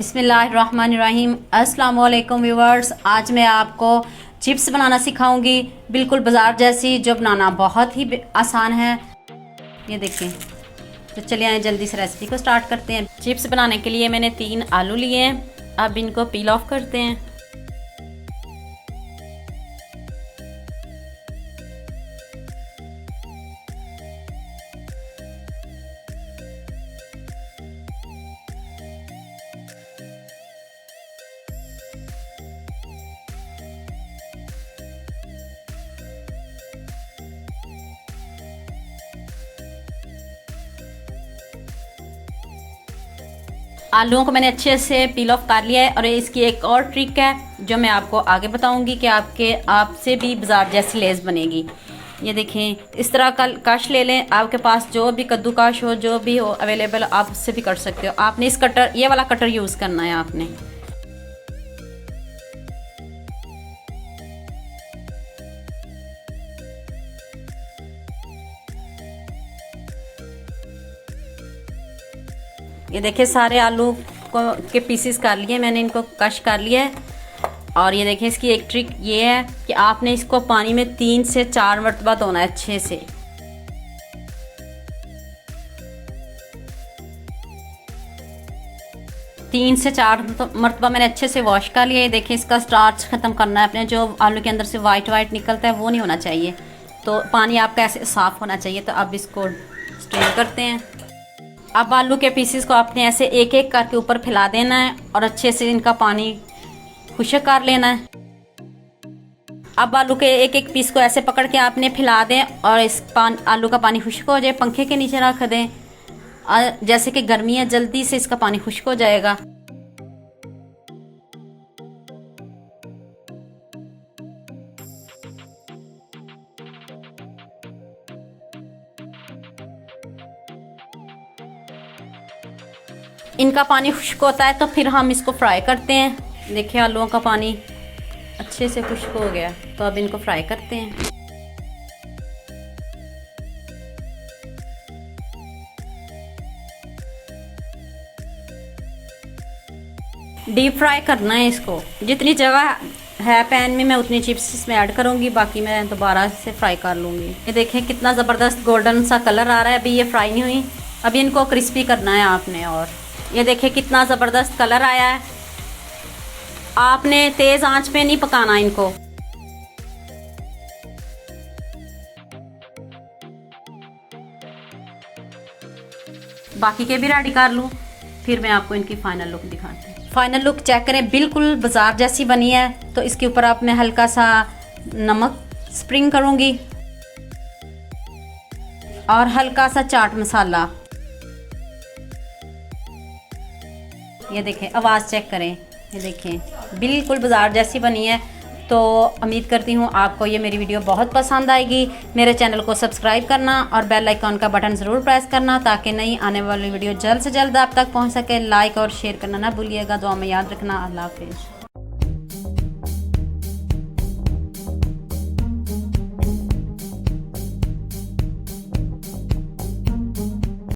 बिस्मिल्लाहिर्रहमानिर्रहीम। अस्सलाम वालेकुम व्यूअर्स। आज मैं आपको चिप्स बनाना सिखाऊंगी, बिल्कुल बाज़ार जैसी, जो बनाना बहुत ही आसान है। ये देखें। तो चलिए आए जल्दी से रेसिपी को स्टार्ट करते हैं। चिप्स बनाने के लिए मैंने 3 आलू लिए हैं। अब इनको पील ऑफ करते हैं। आलूओं को मैंने अच्छे से पील ऑफ कर लिया है। और इसकी एक और ट्रिक है जो मैं आपको आगे बताऊंगी कि आपसे भी बाजार जैसी लेस बनेगी। ये देखें, इस तरह का कश ले लें। आपके पास जो भी कद्दू काश हो, जो भी हो अवेलेबल, आप उससे भी कर सकते हो। आपने इस कटर, ये वाला कटर यूज़ करना है आपने। ये देखिए, सारे आलू के पीसेस कर लिए मैंने, इनको कश कर लिया है। और ये देखिए, इसकी एक ट्रिक ये है कि आपने इसको पानी में 3 से 4 मरतबा धोना है अच्छे से। तीन से 4 मरतबा मैंने अच्छे से वॉश कर लिया है। देखिए, इसका स्टार्च ख़त्म करना है अपने, जो आलू के अंदर से वाइट निकलता है वो नहीं होना चाहिए। तो पानी आपका ऐसे साफ़ होना चाहिए। तो अब इसको स्ट्रेन करते हैं। अब आलू के पीसेस को आपने ऐसे एक एक करके ऊपर फैला देना है और अच्छे से इनका पानी खुश्क कर लेना है। अब आलू के एक एक पीस को ऐसे पकड़ के आपने फैला दें और आलू का पानी खुश्क हो जाए, पंखे के नीचे रख दें। जैसे कि गर्मी है, जल्दी से इसका पानी खुश्क हो जाएगा। इनका पानी खुश्क होता है तो फिर हम इसको फ्राई करते हैं। देखिए, आलूओं का पानी अच्छे से खुश्क हो गया। तो अब इनको फ्राई करते हैं। डीप फ्राई करना है इसको। जितनी जगह है पैन में मैं उतनी चिप्स इसमें ऐड करूँगी, बाकी मैं दोबारा से फ्राई कर लूँगी। ये देखें, कितना ज़बरदस्त गोल्डन सा कलर आ रहा है। अभी ये फ्राई नहीं हुई, अभी इनको क्रिस्पी करना है आपने। और ये देखिए, कितना ज़बरदस्त कलर आया है। आपने तेज़ आंच पे नहीं पकाना इनको। बाकी के भी रेडी कर लूँ, फिर मैं आपको इनकी फाइनल लुक दिखाती हूँ। फाइनल लुक चेक करें, बिल्कुल बाजार जैसी बनी है। तो इसके ऊपर आप मैं हल्का सा नमक स्प्रिंग करूँगी और हल्का सा चाट मसाला। ये देखें, आवाज़ चेक करें। ये देखें, बिल्कुल बाजार जैसी बनी है। तो उम्मीद करती हूँ आपको ये मेरी वीडियो बहुत पसंद आएगी। मेरे चैनल को सब्सक्राइब करना और बेल आइकॉन का बटन ज़रूर प्रेस करना, ताकि नई आने वाली वीडियो जल्द से जल्द आप तक पहुँच सके। लाइक और शेयर करना ना भूलिएगा। दुआ में याद रखना। अल्लाह हाफिज़।